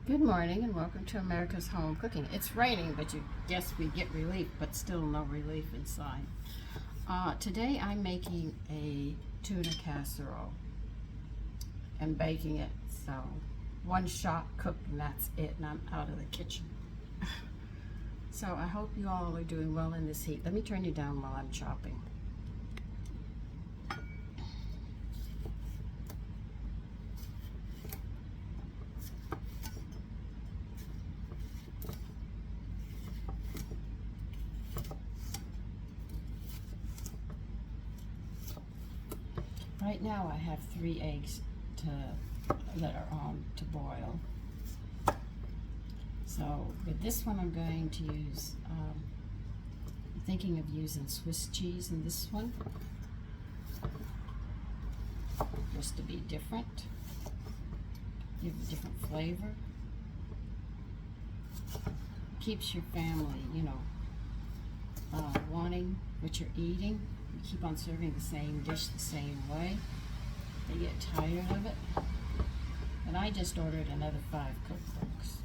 Good morning and welcome to America's Home Cooking. It's raining, but you guess we get relief, but still no relief inside. Today I'm making a tuna casserole and baking it. So one shot cooked and that's it, and I'm out of the kitchen. So I hope you all are doing well in this heat. Let me turn you down while I'm chopping. Right now I have 3 eggs that are on to boil. So with this one I'm going to use, I'm thinking of using Swiss cheese in this one, just to be different, give a different flavor. Keeps your family, wanting what you're eating. You keep on serving the same dish the same way. They get tired of it. And I just ordered another 5 cookbooks.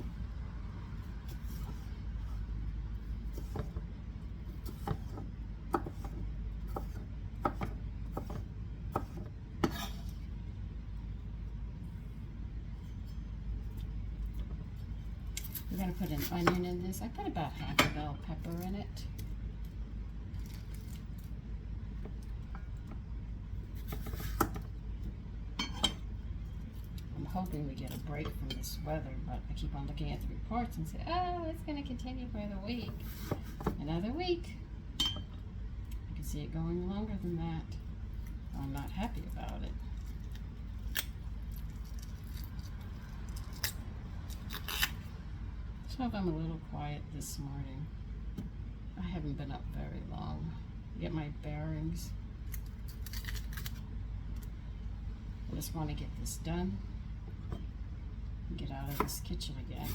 We're going to put an onion in this. I put about half a bell pepper in it. Hoping we get a break from this weather, but I keep on looking at the reports and say, oh, it's going to continue for the week. Another week. I can see it going longer than that. I'm not happy about it. So I'm a little quiet this morning. I haven't been up very long. Get my bearings. I just want to get this done. Get out of this kitchen again.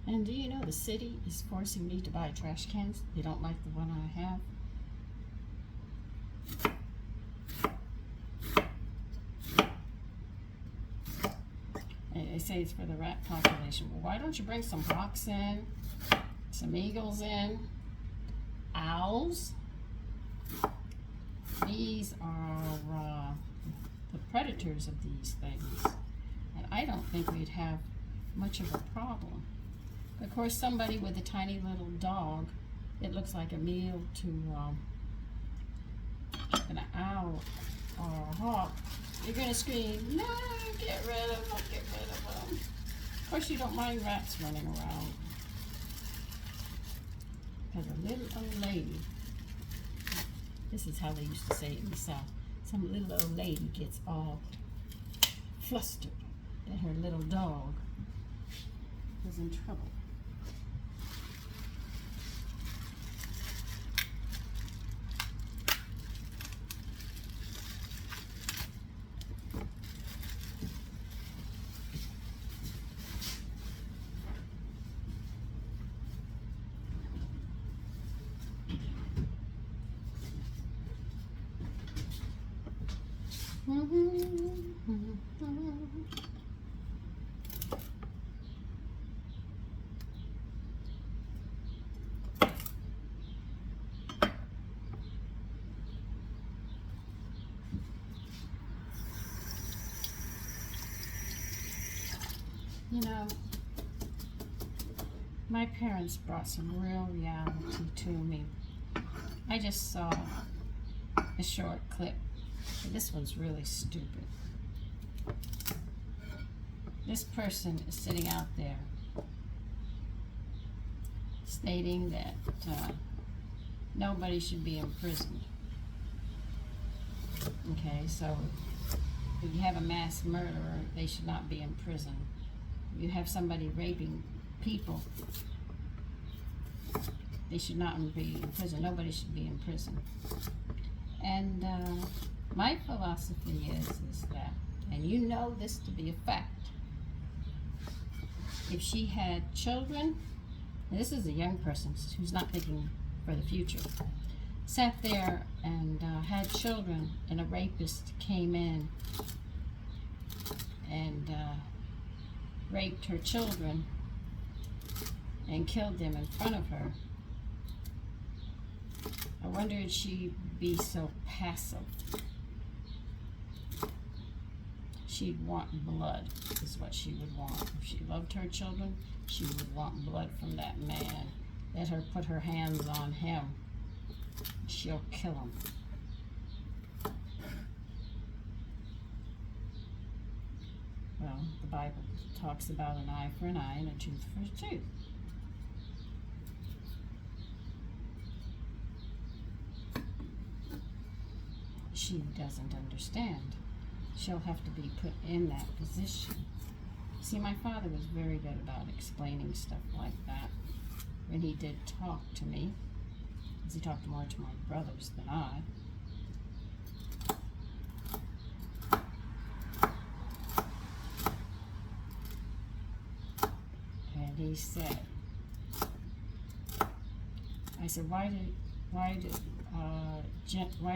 And do you know the city is forcing me to buy trash cans? They don't like the one I have. And they say it's for the rat population. Well, why don't you bring some hawks in, some eagles in, owls? These are the predators of these things. And I don't think we'd have much of a problem. Of course, somebody with a tiny little dog, it looks like a meal to an owl or a hawk. You're going to scream, no, get rid of them, get rid of them. Of course, you don't mind rats running around. Because a little old lady, this is how they used to say it in the South, some little old lady gets all flustered that her little dog was in trouble. You know, my parents brought some real reality to me. I just saw a short clip. This one's really stupid. This person is sitting out there stating that nobody should be imprisoned. Okay, so if you have a mass murderer, they should not be in prison. If you have somebody raping people, they should not be in prison. Nobody should be in prison. And my philosophy is that, and you know this to be a fact, if she had children, and this is a young person who's not thinking for the future, sat there and had children, and a rapist came in and raped her children and killed them in front of her, I wonder if she'd be so passive. She'd want blood, is what she would want. If she loved her children, she would want blood from that man. Let her put her hands on him. She'll kill him. Well, the Bible talks about an eye for an eye and a tooth for a tooth. She doesn't understand. She'll have to be put in that position. See, my father was very good about explaining stuff like that when he did talk to me, because he talked more to my brothers than I. And he said, I said, why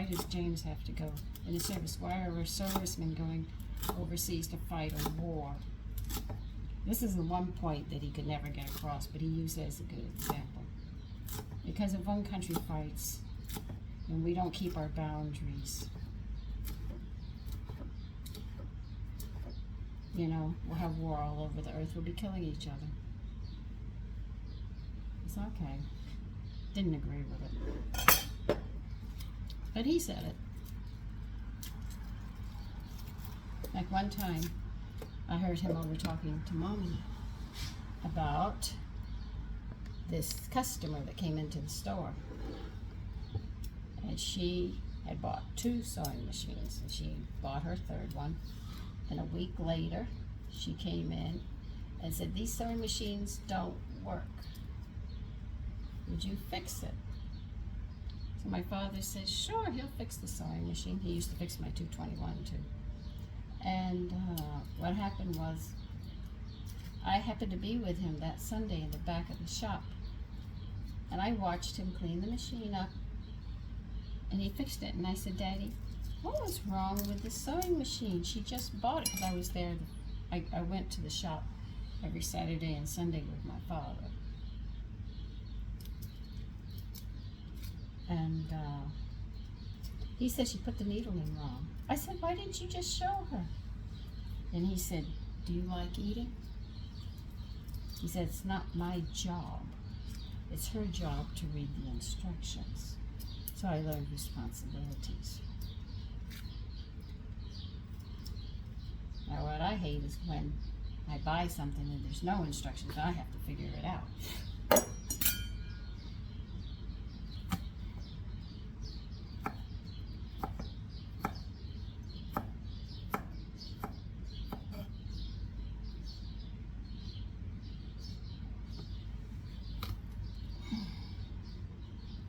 does James have to go in the service? Why are our servicemen going overseas to fight a war? This is the one point that he could never get across, but he used it as a good example. Because if one country fights and we don't keep our boundaries, you know, we'll have war all over the earth. We'll be killing each other. It's okay. Didn't agree with it. But he said it. Like one time, I heard him over talking to Mommy about this customer that came into the store. And she had bought 2 sewing machines, and she bought her 3rd one. And a week later, she came in and said, these sewing machines don't work. Would you fix it? So my father said, sure, he'll fix the sewing machine. He used to fix my 221 too. And what happened was, I happened to be with him that Sunday in the back of the shop. And I watched him clean the machine up. And he fixed it. And I said, Daddy, what was wrong with the sewing machine? She just bought it, because I was there. I went to the shop every Saturday and Sunday with my father. And he said she put the needle in wrong. I said, why didn't you just show her? And he said, do you like eating? He said, it's not my job. It's her job to read the instructions. So I learned responsibilities. Now what I hate is when I buy something and there's no instructions, I have to figure it out.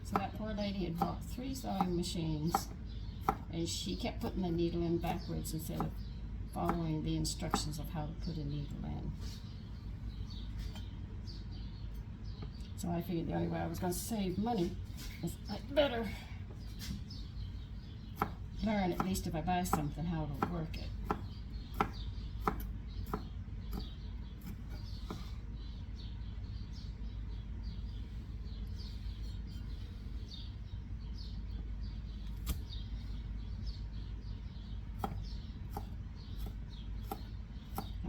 So that poor lady had bought 3 sewing machines, and she kept putting the needle in backwards instead of following the instructions of how to put a needle in. So I figured the only way I was going to save money is I better learn, at least if I buy something, how to work it.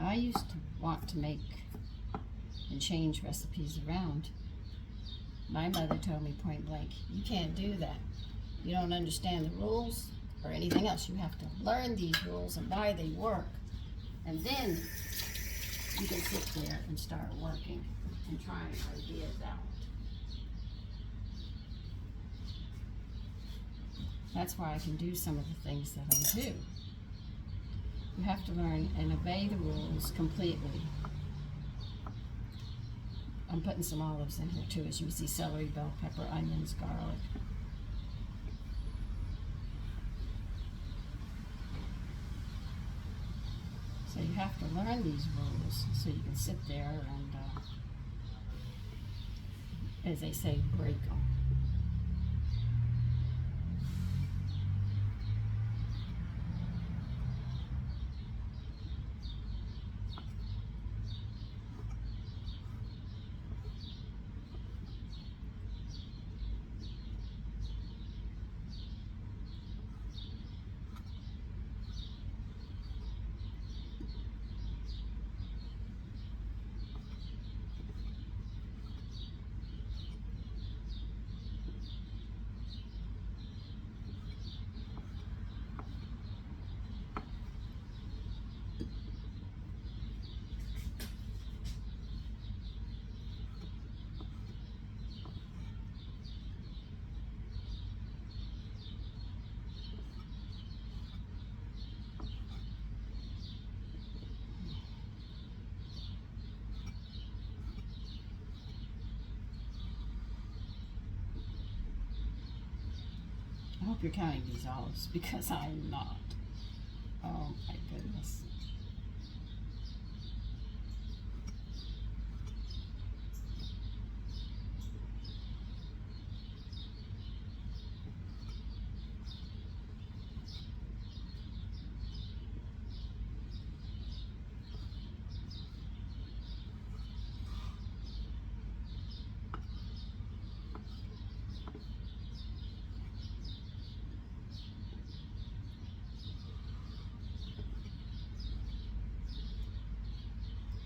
I used to want to make and change recipes around. My mother told me point blank, you can't do that. You don't understand the rules or anything else. You have to learn these rules and why they work. And then you can sit there and start working and trying ideas out. That's why I can do some of the things that I do. You have to learn and obey the rules completely. I'm putting some olives in here too, as you can see, celery, bell pepper, onions, garlic. So you have to learn these rules so you can sit there and, as they say, break them. I hope you're counting these olives because I'm not. Oh my goodness.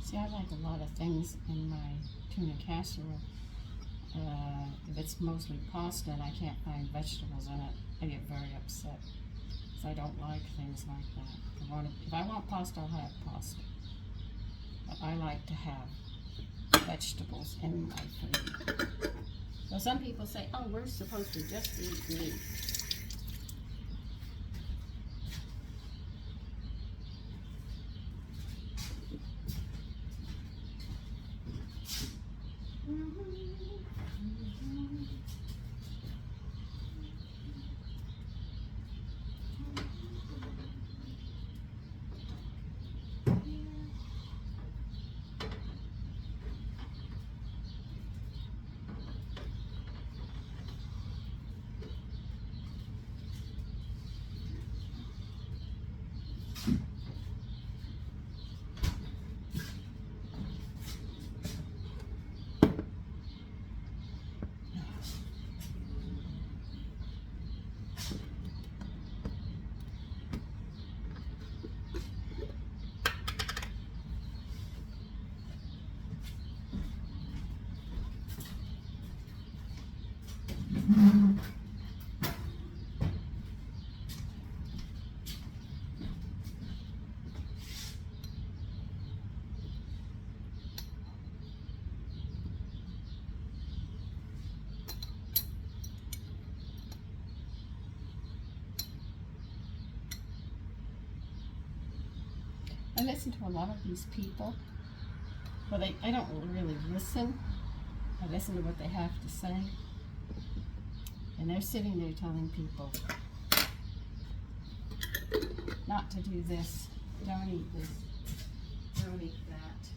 See, I like a lot of things in my tuna casserole. If it's mostly pasta and I can't find vegetables in it, I get very upset because I don't like things like that. If I want pasta, I'll have pasta. But I like to have vegetables in my food. So some people say, oh, we're supposed to just eat meat. I listen to a lot of these people, but I don't really listen. I listen to what they have to say. And they're sitting there telling people not to do this, don't eat this, don't eat that.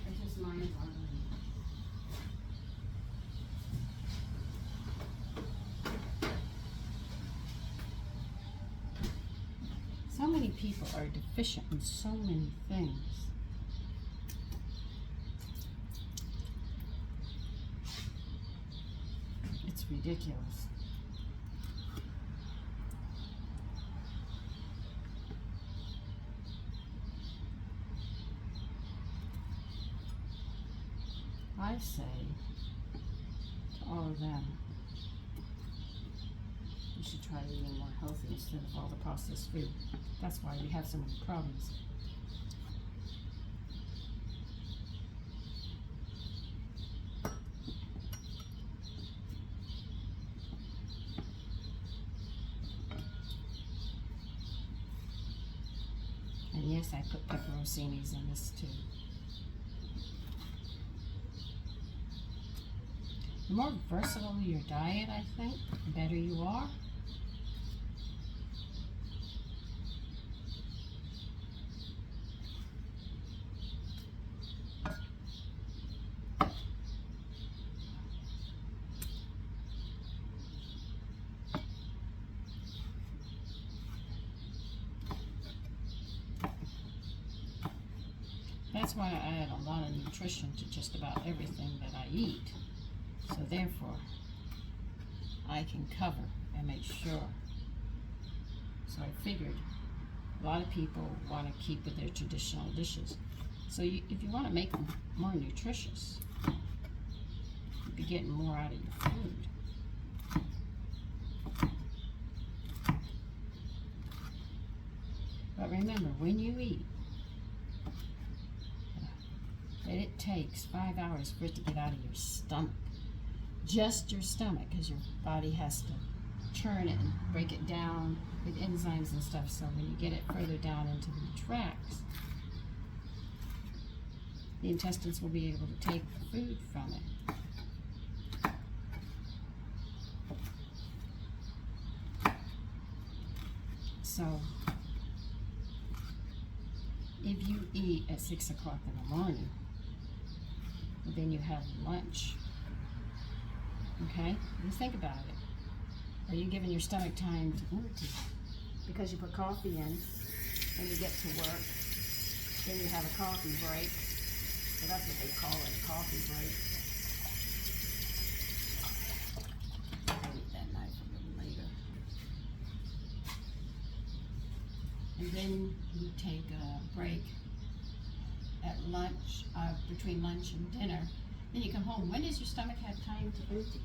It's just mind-boggling. So many people are deficient in so many things. It's ridiculous. I say to all of them, you should try eating more healthy instead of all the processed food. That's why we have so many problems. And yes, I put pepperoncinis in this too. more versatile your diet, I think, the better you are. That's why I add a lot of nutrition to just about everything that I eat. So therefore, I can cover and make sure. So I figured a lot of people want to keep with their traditional dishes. So if you want to make them more nutritious, you'll be getting more out of your food. But remember, when you eat, that it takes 5 hours for it to get out of your stomach. Just your stomach, because your body has to churn it and break it down with enzymes and stuff. So when you get it further down into the tracts, the intestines will be able to take the food from it. So if you eat at 6 o'clock in the morning, then you have lunch. Okay? You think about it. Are you giving your stomach time to empty? Because you put coffee in when you get to work, then you have a coffee break. So that's what they call it, a coffee break. I'll eat that knife a little later. And then you take a break at lunch, between lunch and dinner. Then you come home. When does your stomach have time to empty?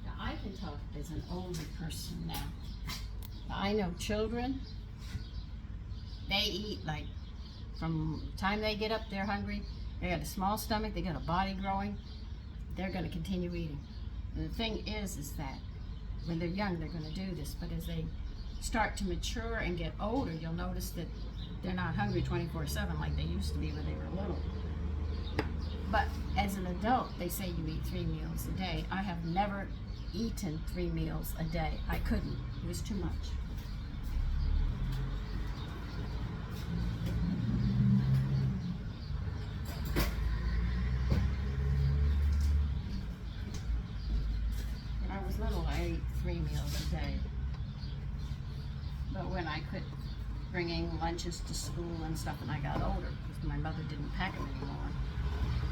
Now I can talk as an older person now. I know children, they eat like from the time they get up, they're hungry. They got a small stomach, they got a body growing, they're going to continue eating. And the thing is that when they're young, they're going to do this, but as they start to mature and get older, you'll notice that they're not hungry 24/7 like they used to be when they were little. But as an adult, they say you eat 3 meals a day. I have never eaten 3 meals a day. I couldn't. It was too much. When I was little, I ate 3 meals a day. But when I quit bringing lunches to school and stuff and I got older, because my mother didn't pack them anymore,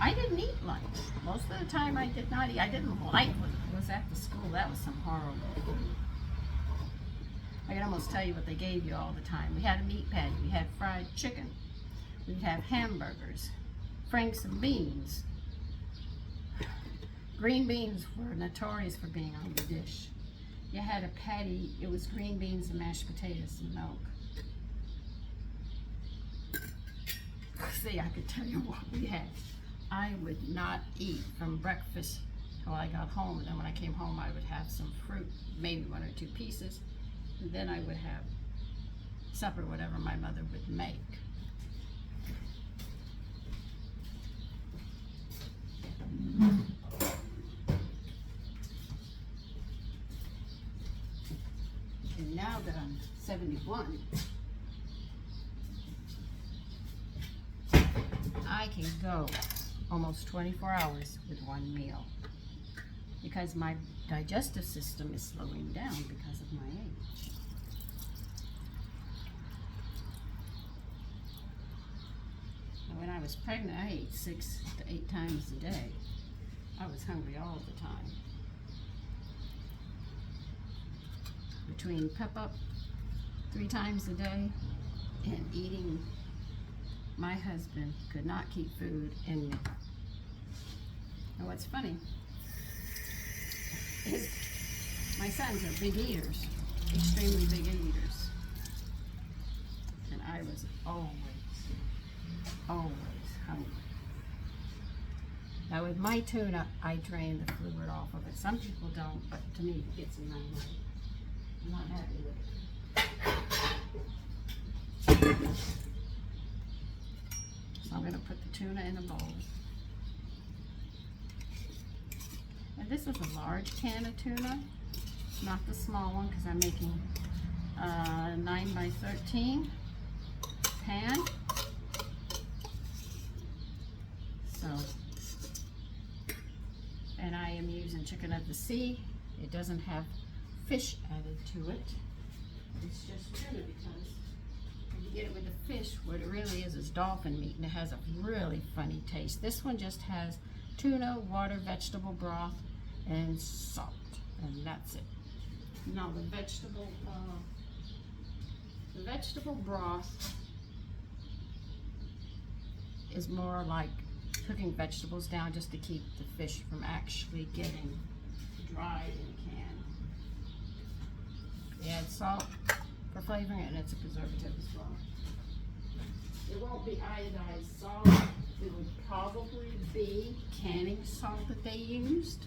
I didn't eat lunch. Most of the time I did not eat. I didn't like what was at the school. That was some horrible food. I can almost tell you what they gave you all the time. We had a meat patty. We had fried chicken. We'd have hamburgers, franks and beans. Green beans were notorious for being on the dish. You had a patty. It was green beans and mashed potatoes and milk. See, I could tell you what we had. I would not eat from breakfast till I got home, and then when I came home I would have some fruit, maybe 1 or 2 pieces, and then I would have supper, whatever my mother would make. And now that I'm 71, I can go almost 24 hours with 1 meal because my digestive system is slowing down because of my age. And when I was pregnant, I ate 6 to 8 times a day. I was hungry all the time. Between pep up 3 times a day and eating, my husband could not keep food in me. And what's funny is my sons are big eaters, extremely big eaters. And I was always hungry. Now with my tuna, I drain the fluid off of it. Some people don't, but to me it gets in my way. I'm not happy with it. So I'm going to put the tuna in a bowl. And this is a large can of tuna, not the small one, because I'm making 9 by 13 pan. So, and I am using chicken of the sea. It doesn't have fish added to it. It's just tuna, because if you get it with the fish, what it really is dolphin meat, and it has a really funny taste. This one just has tuna, water, vegetable broth, and salt, and that's it. Now the vegetable broth is more like cooking vegetables down just to keep the fish from actually getting dried and canned. You add salt for flavoring, and it's a preservative as well. It won't be iodized salt. It would probably be canning salt that they used.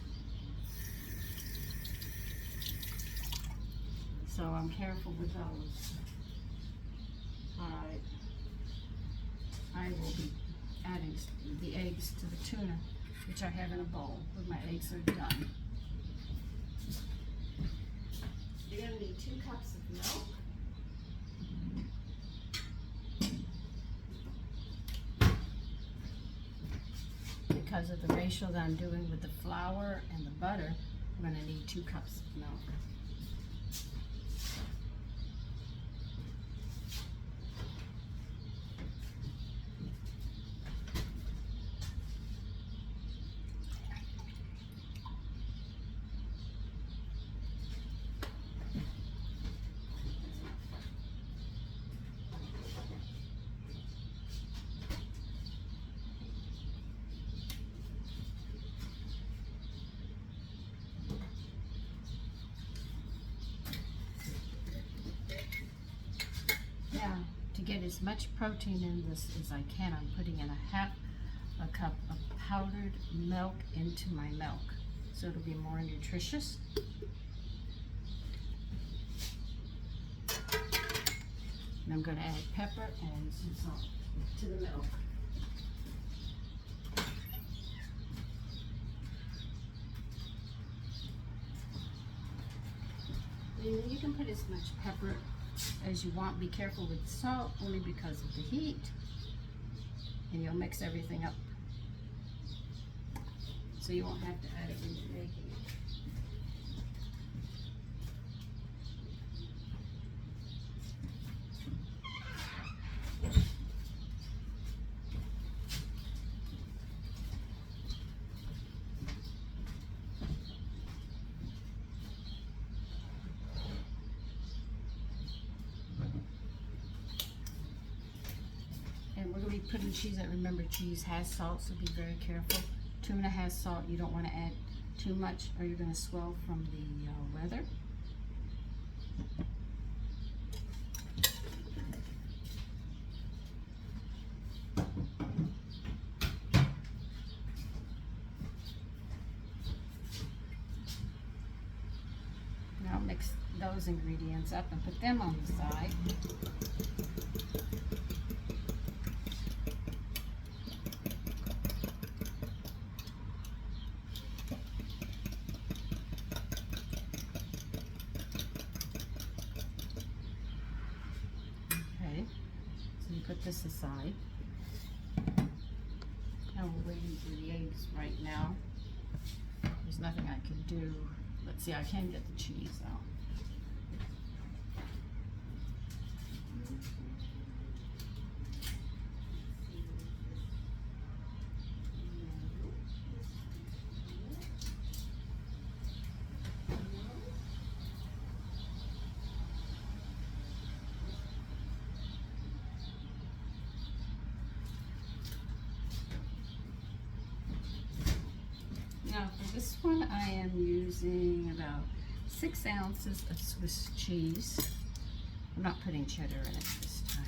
So I'm careful with those. Alright. I will be adding the eggs to the tuna, which I have in a bowl when my eggs are done. You're going to need 2 cups of milk. Because of the ratio that I'm doing with the flour and the butter, I'm going to need 2 cups of milk. Now, to get as much protein in this as I can, I'm putting in a cup of powdered milk into my milk, so it'll be more nutritious. And I'm going to add pepper and some salt to the milk. And you can put as much pepper as you want. Be careful with salt, only because of the heat, and you'll mix everything up, so you won't have to add it when you're making it. And we're going to be putting cheese in. Remember, cheese has salt, so be very careful. Tuna has salt. You don't want to add too much, or you're going to swell from the weather. Now mix those ingredients up and put them on the side. Put this aside. Now we're waiting for the eggs right now. There's nothing I can do. Let's see, I can get the cheese out. Now for this one, I am using about 6 ounces of Swiss cheese. I'm not putting cheddar in it this time.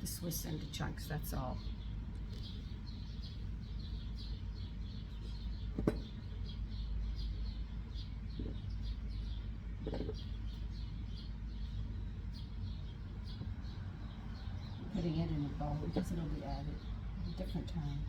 the Swiss into chunks, that's all. Putting it in a bowl because it'll be added at a different time.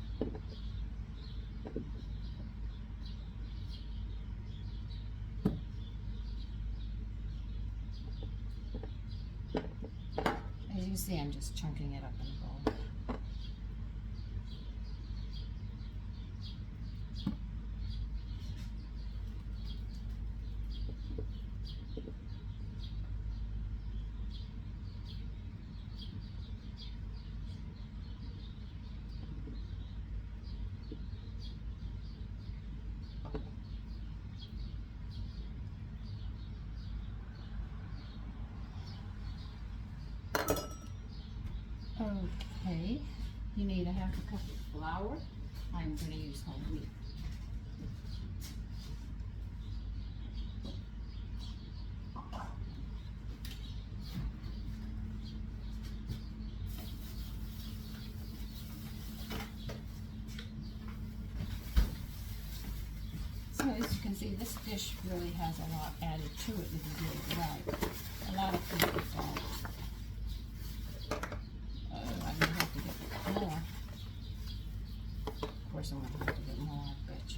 As you see, I'm just chunking it up in a bowl. Okay, you need a half a cup of flour. I'm going to use whole wheat. So as you can see, this dish really has a lot added to it if you do it right. A lot of people don't. I'm going to have to get more. Of course I'm going to have to get more, I bet you.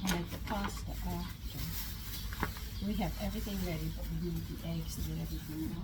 Add the pasta after. We have everything ready, but we need the eggs to get everything going.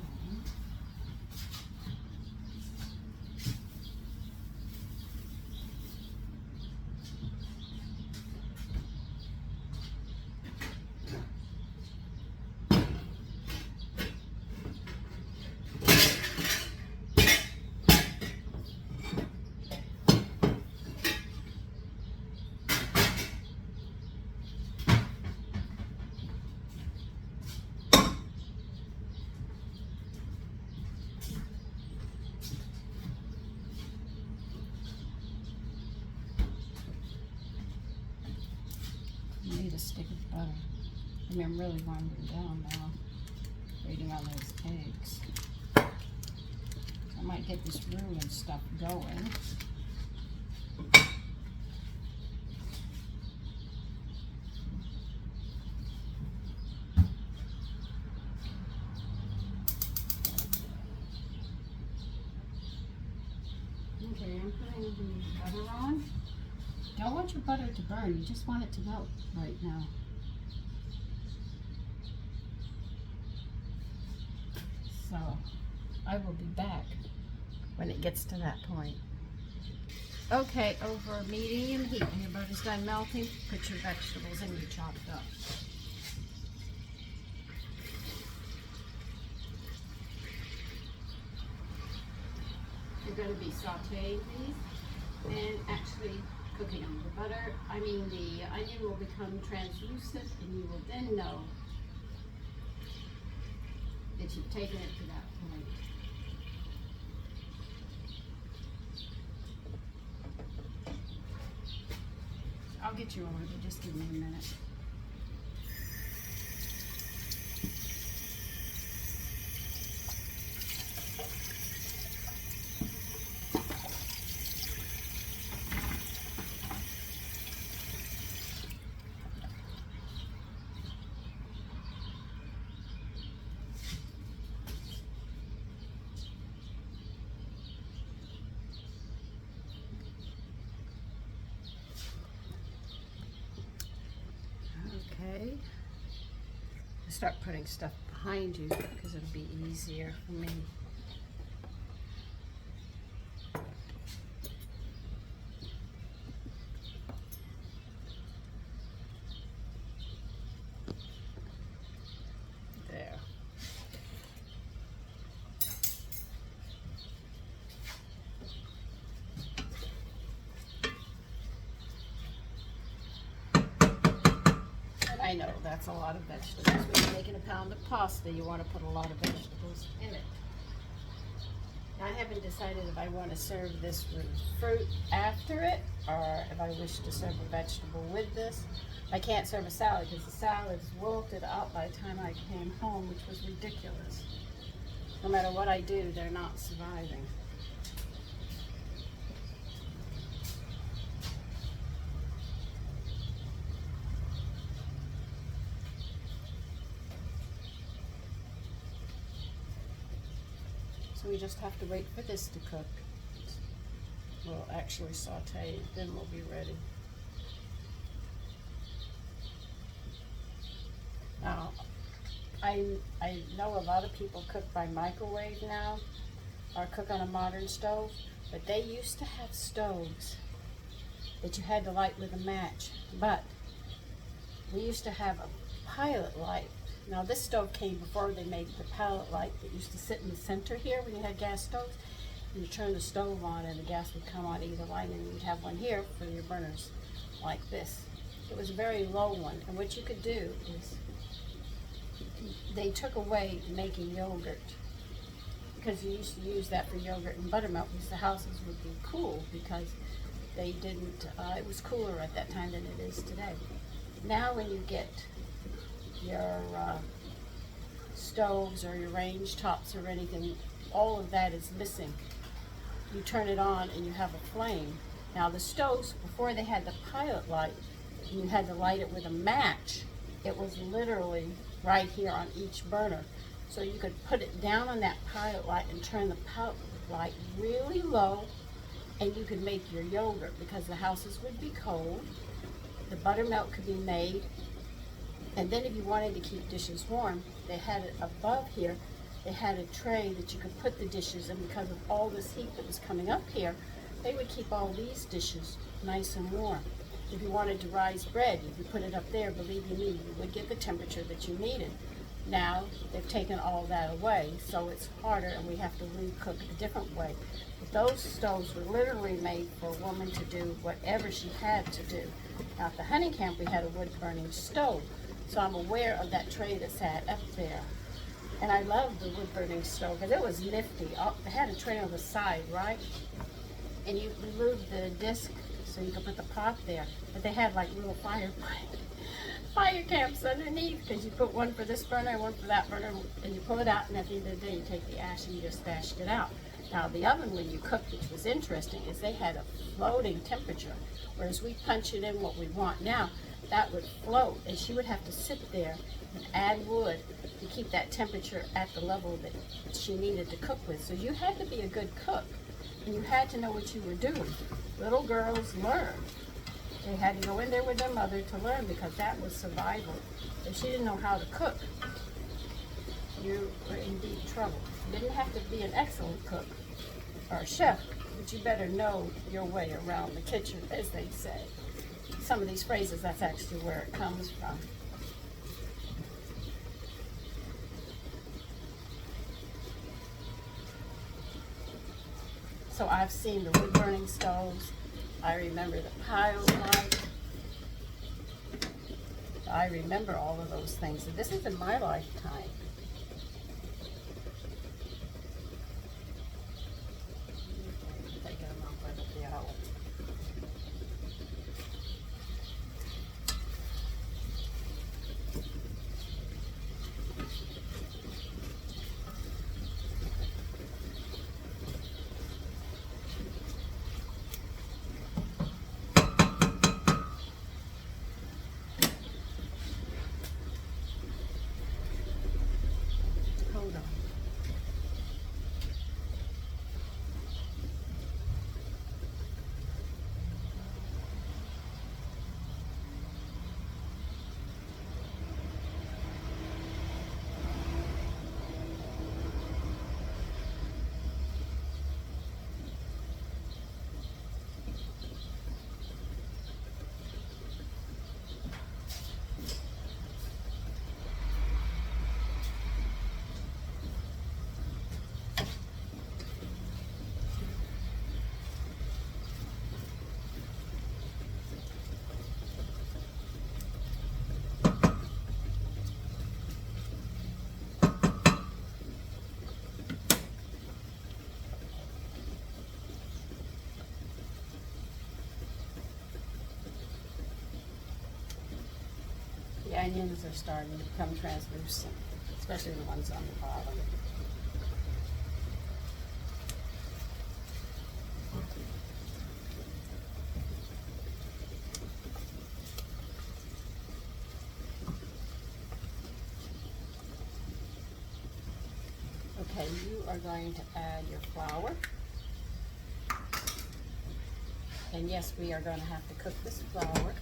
Need a stick of butter. I mean, I'm really winding down now, waiting on those eggs. I might get this roux and stuff going. Okay, I'm putting the butter on. Don't want your butter to burn, you just want it to melt right now. So, I will be back when it gets to that point. Okay, over medium heat, when your butter's done melting, put your vegetables in, you chopped up. You're going to be sauteing these and actually cooking them. The butter, the onion will become translucent, and you will then know that you've taken it to that point. I'll get you ordered. Just give me a minute. Okay, start putting stuff behind you because it'll be easier for me. There. I know that's a lot of vegetables. When you're making a pound of pasta, you want to put a lot of vegetables in it. Now, I haven't decided if I want to serve this with fruit after it, or if I wish to serve a vegetable with this. I can't serve a salad because the salad's wilted out by the time I came home, which was ridiculous. No matter what I do, they're not surviving. So we just have to wait for this to cook. We'll actually saute it, then we'll be ready. Now, I know a lot of people cook by microwave now, or cook on a modern stove, but they used to have stoves that you had to light with a match. But we used to have a pilot light. Now this stove came before they made the pilot light that used to sit in the center here when you had gas stoves. And you turn the stove on and the gas would come on either line, and you'd have one here for your burners like this. It was a very low one, and what you could do is they took away making yogurt because you used to use that for yogurt and buttermilk because the houses would be cool because they didn't, it was cooler at that time than it is today. Now when you get your stoves or your range tops or anything, all of that is missing. You turn it on and you have a flame. Now the stoves, before they had the pilot light, you had to light it with a match. It was literally right here on each burner. So you could put it down on that pilot light and turn the pilot light really low, and you could make your yogurt because the houses would be cold. The buttermilk could be made. And then if you wanted to keep dishes warm, they had it above here. They had a tray that you could put the dishes in. Because of all this heat that was coming up here, they would keep all these dishes nice and warm. If you wanted to rise bread, if you put it up there, believe you me, you would get the temperature that you needed. Now they've taken all that away, so it's harder and we have to recook a different way. But those stoves were literally made for a woman to do whatever she had to do. Now at the honey camp we had a wood burning stove, so I'm aware of that tray that sat up there. And I loved the wood burning stove because it was nifty. It had a tray on the side, right? And you removed the disc so you could put the pot there. But they had like little fire camps underneath because you put one for this burner and one for that burner, and you pull it out, and at the end of the day you take the ash and you just dashed it out. Now the oven, when you cooked, which was interesting, is they had a floating temperature, whereas we punch it in what we want now, that would float, and she would have to sit there and add wood to keep that temperature at the level that she needed to cook with. So you had to be a good cook, and you had to know what you were doing. Little girls learned. They had to go in there with their mother to learn because that was survival. If she didn't know how to cook, you were in deep trouble. You didn't have to be an excellent cook or a chef, but you better know your way around the kitchen, as they say. Some of these phrases, that's actually where it comes from. So I've seen the wood burning stoves. I remember the pilot light. I remember all of those things. And this is in my lifetime. onions are starting to become translucent, especially the ones on the bottom. Okay, you are going to add your flour. And yes, we are going to have to cook this flour.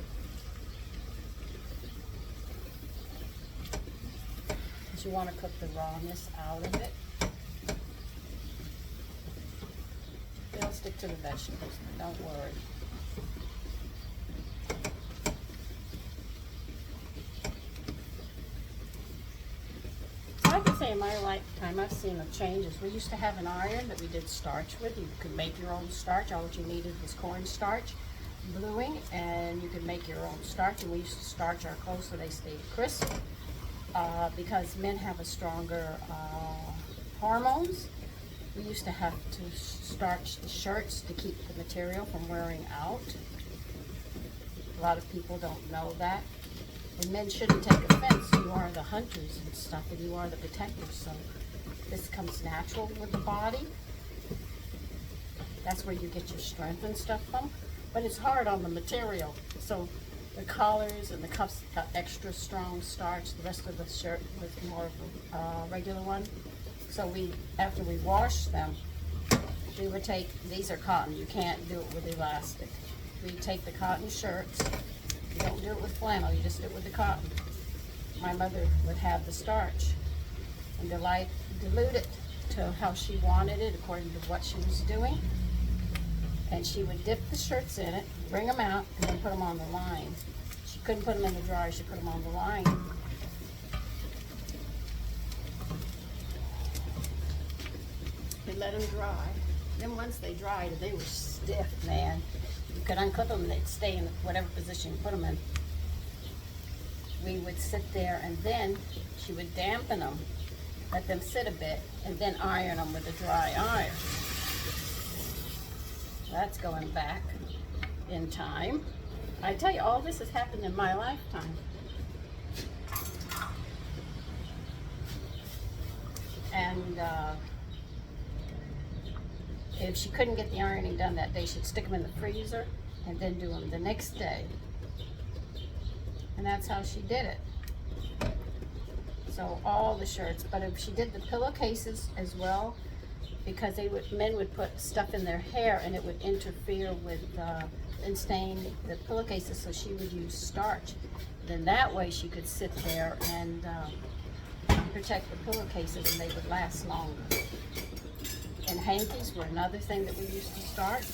Because you want to cook the rawness out of it. It'll stick to the vegetables, don't worry. I can say in my lifetime I've seen the changes. We used to have an iron that we did starch with. You could make your own starch. All you needed was cornstarch, bluing, and you could make your own starch. And we used to starch our clothes so they stayed crisp. Because men have a stronger hormones, we used to have to starch the shirts to keep the material from wearing out. A lot of people don't know that. And men shouldn't take offense. You are the hunters and stuff, and you are the protectors. So this comes natural with the body. That's where you get your strength and stuff from. But it's hard on the material. So the collars and the cuffs got extra strong starch. The rest of the shirt was more of a regular one. So after we washed them, we would take, these are cotton. You can't do it with elastic. We take the cotton shirts. You don't do it with flannel, you just do it with the cotton. My mother would have the starch and dilute it to how she wanted it according to what she was doing. And she would dip the shirts in it, bring them out, and then put them on the line. She couldn't put them in the dryer, she put them on the line. We let them dry. Then once they dried, they were stiff, man. You could unclip them and they'd stay in whatever position you put them in. We would sit there and then she would dampen them, let them sit a bit, and then iron them with a dry iron. That's going back in time. I tell you, all this has happened in my lifetime. And if she couldn't get the ironing done that day, she'd stick them in the freezer and then do them the next day. And that's how she did it. So all the shirts, but if she did the pillowcases as well, because men would put stuff in their hair and it would interfere with and stain the pillowcases, so she would use starch. Then that way she could sit there and protect the pillowcases and they would last longer. And hankies were another thing that we used to start.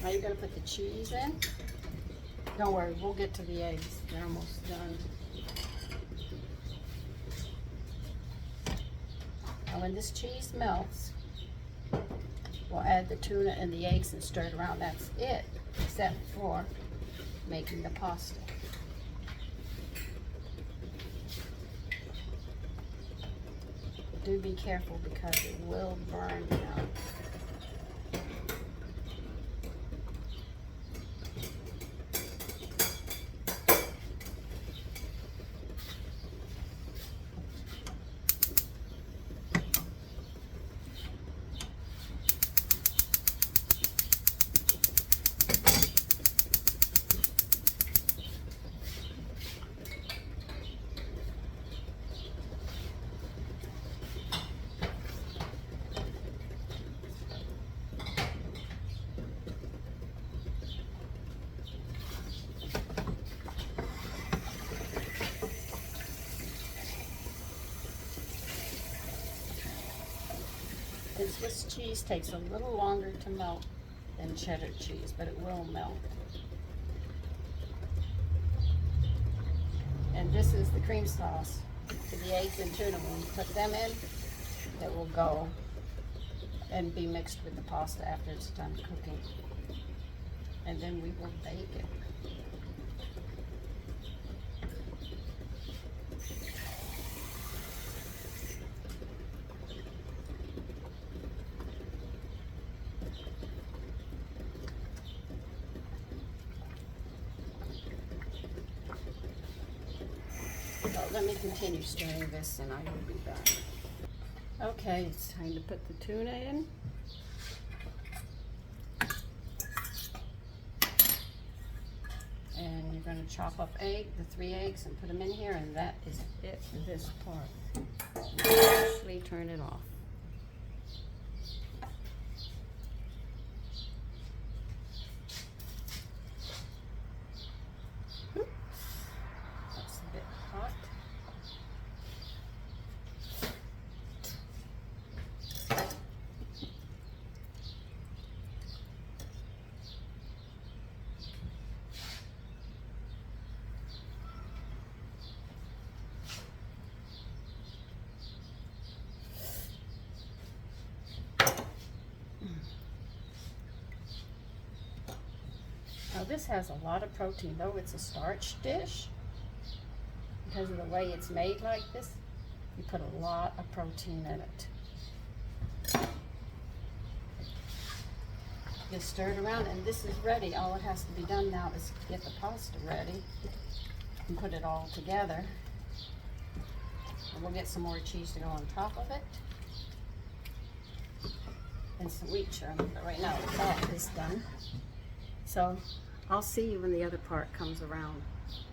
Now you're going to put the cheese in. Don't worry, we'll get to the eggs. They're almost done. And when this cheese melts, we'll add the tuna and the eggs and stir it around. That's it, except for making the pasta. Do be careful because it will burn now. And Swiss cheese takes a little longer to melt than cheddar cheese, but it will melt. And this is the cream sauce for the eggs and tuna. When you put them in, it will go and be mixed with the pasta after it's done cooking. And then we will bake it. let me continue stirring this and I will be back. Okay, it's time to put the tuna in. And you're going to chop up the 3 eggs and put them in here, and that is it for this part. Actually turn it off. That's a bit hot. Now this has a lot of protein, though it's a starch dish. Because of the way it's made like this, you put a lot of protein in it. Just stir it around, and this is ready. All it has to be done now is get the pasta ready and put it all together. And we'll get some more cheese to go on top of it. And some wheat churn, but right now that is done. So I'll see you when the other part comes around.